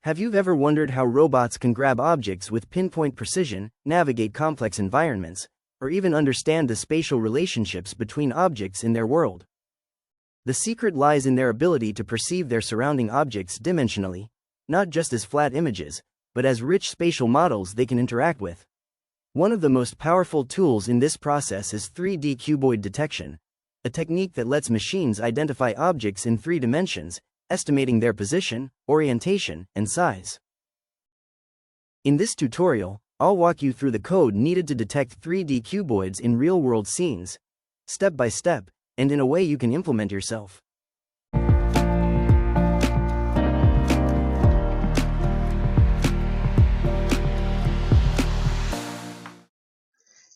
Have you ever wondered how robots can grab objects with pinpoint precision, navigate complex environments, or even understand the spatial relationships between objects in their world? The secret lies in their ability to perceive their surrounding objects dimensionally, not just as flat images, but as rich spatial models they can interact with. One of the most powerful tools in this process is 3D cuboid detection, a technique that lets machines identify objects in 3 dimensions, estimating their position, orientation, and size. In this tutorial, I'll walk you through the code needed to detect 3D cuboids in real-world scenes, step by step, and in a way you can implement yourself.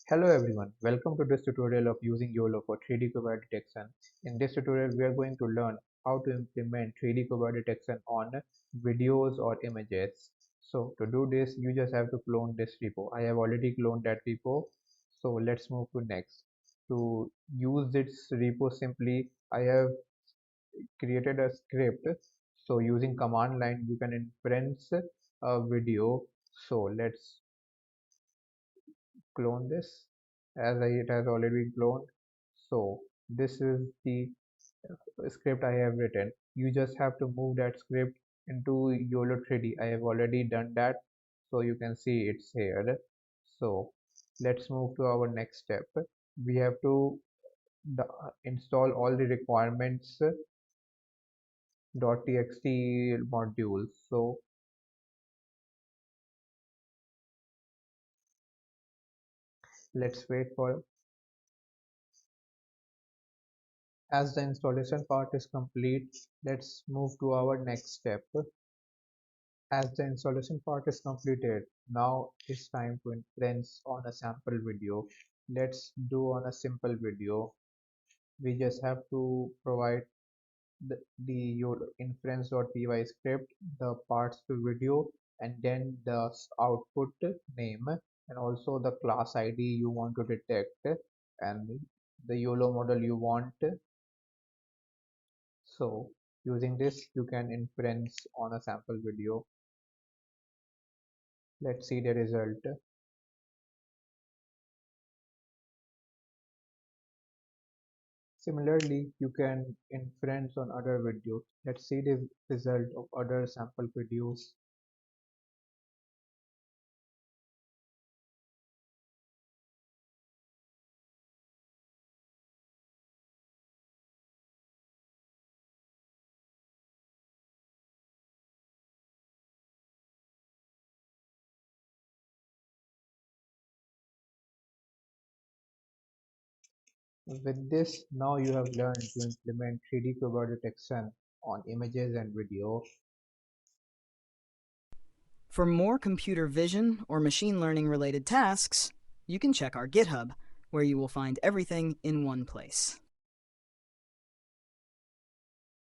Hello everyone, welcome to this tutorial of using YOLO for 3D Cuboid detection. In this tutorial, we are going to learn how to implement 3D Cuboid detection on videos or images. So to do this, you just have to clone this repo. I have already cloned that repo. So let's move to next. To use this repo simply, I have created a script. So using command line, you can inference a video. So let's clone this it has already been cloned. So this is the script I have written. You just have to move that script into YOLO 3D. I have already done that, so you can see it's here. So let's move to our next step. We have to install all the requirements .txt modules. So let's wait for. As the installation part is complete, let's move to our next step. As the installation part is completed, now it's time to inference on a sample video. Let's do on a simple video. We just have to provide your inference.py script, the parts to video, and then the output name, and also the class ID you want to detect, and the YOLO model you want. So using this, you can inference on a sample video. Let's see the result. Similarly, you can inference on other videos. Let's see the result of other sample videos. With this, now you have learned to implement 3D cover detection on images and video. For more computer vision or machine learning related tasks, you can check our GitHub, where you will find everything in one place.